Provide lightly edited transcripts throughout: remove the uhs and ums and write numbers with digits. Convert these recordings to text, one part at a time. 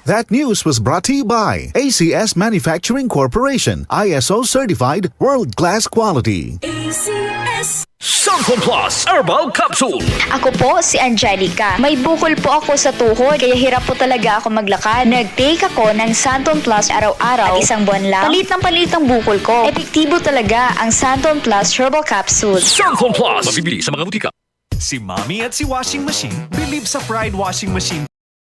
That news was brought to you by ACS Manufacturing Corporation, ISO certified world-class quality. ACS Santon Plus Herbal Capsule. Ako po si Angelica. May bukol po ako sa tuhod, kaya hirap po talaga ako maglakad. Nag-take ako ng Santon Plus araw-araw at isang buwan lang. Palit ang bukol ko. Epektibo talaga ang Santon Plus Herbal Capsule. Santon Plus. Mabibili sa mga butika. Si Mommy at si Washing Machine believe sa Pride Washing Machine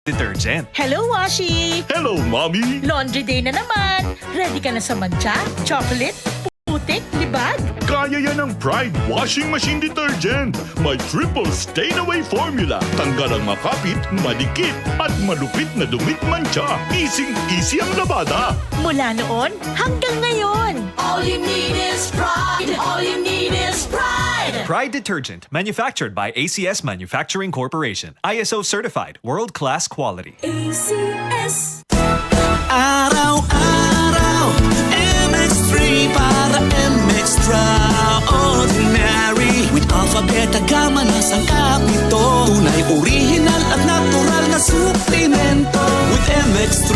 detergent. Hello, Washi! Hello, Mommy. Laundry day na naman. Ready ka na sa mancha, chocolate, putik, libag? Kaya yan ang Pride Washing Machine Detergent. May triple stain-away formula. Tanggal ang makapit, madikit, at malupit na dumit mancha. Easy ang labada. Mula noon hanggang ngayon. All you need is pride. All you need is pride. Pride detergent, manufactured by ACS Manufacturing Corporation. ISO certified, world-class quality. ACS. Araw-araw, MX3 para MX-Traordinary. With alphabet gamma na sangkap nito. Tunay, original at natural na suplemento. With MX3,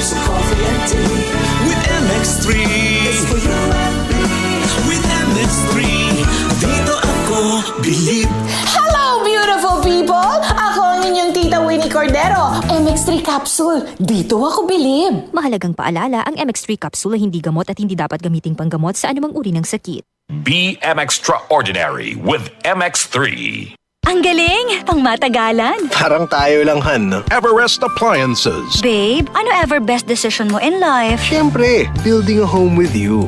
so coffee and tea. With MX3, it's for you and me. With MX3, dito ako bilib. Hello, beautiful people! Ako ang inyong tita Winnie Cordero. MX3 Capsule. Dito ako bilib. Mahalagang paalala, ang MX3 capsule ay hindi gamot at hindi dapat gamiting panggamot sa anumang uri ng sakit. Be Extraordinary with MX3. Ang galing! Pangmatagalan! Parang tayo lang, Han, no? Everest Appliances. Babe, ano ever best decision mo in life? Siyempre, building a home with you.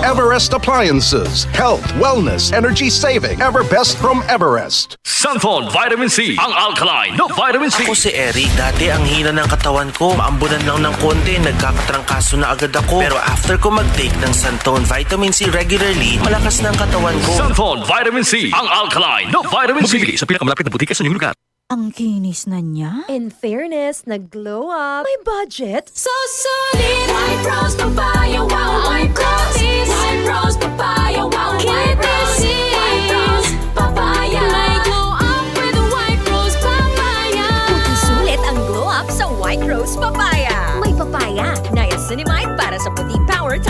Everest Appliances. Health, wellness, energy saving. Ever best from Everest. Santon Vitamin C. Ang alkaline no vitamin C. Ako si Eric. Dati ang hina ng katawan ko. Maambunan lang ng konti. Nagkakatrangkaso na agad ako. Pero after ko mag-take ng Santon Vitamin C regularly, malakas na ang katawan ko. Santon Vitamin C. Ang alkaline no vitamin C. Mabibili sa pinakamalapit na butika sa inyong lugar. Ang kinis na niya. In fairness, nag-glow up. May budget. So solid. White Rose Papaya. Wow, White Rose. White Rose Papaya. Wow, White Rose. White Rose Papaya. May glow up with White Rose Papaya. Puti sulit ang glow up sa White Rose Papaya. May papaya, niacinamide para sa puti power ×2.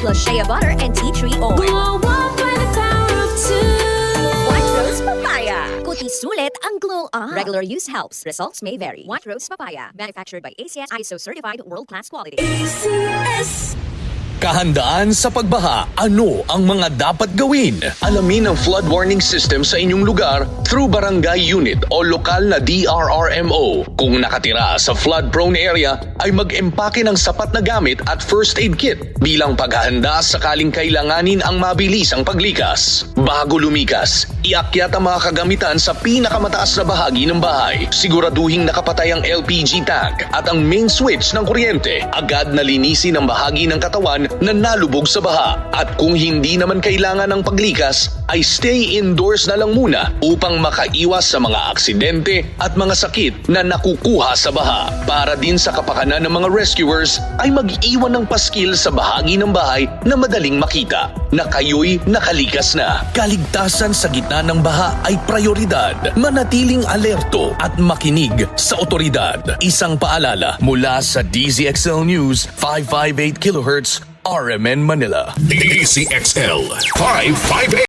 Plus shea butter and tea tree oil. Glow up with the power of 2. White Rose Papaya. Puti sulit ang glow up. Regular use helps. Results may vary. White Rose Papaya. Manufactured by ACS ISO certified world-class quality. ACS. Kahandaan sa pagbaha. Ano ang mga dapat gawin? Alamin ang flood warning system sa inyong lugar through barangay unit o lokal na DRRMO. Kung nakatira sa flood-prone area, ay mag-empake ng sapat na gamit at first aid kit bilang paghahanda sakaling kailanganin ang mabilisang paglikas. Bago lumikas, iakyat ang mga kagamitan sa pinakamataas na bahagi ng bahay. Siguraduhing nakapatay ang LPG tank at ang main switch ng kuryente. Agad na linisin ang bahagi ng katawan na nalubog sa baha. At kung hindi naman kailangan ng paglikas, ay stay indoors na lang muna upang makaiwas sa mga aksidente at mga sakit na nakukuha sa baha. Para din sa kapakanan ng mga rescuers, ay mag-iwan ng paskil sa bahagi ng bahay na madaling makita na kayo'y nakalikas na. Kaligtasan sa gitna ng baha ay prioridad. Manatiling alerto at makinig sa otoridad. Isang paalala mula sa DZXL News 558 kHz RMN Manila. DCXL 558.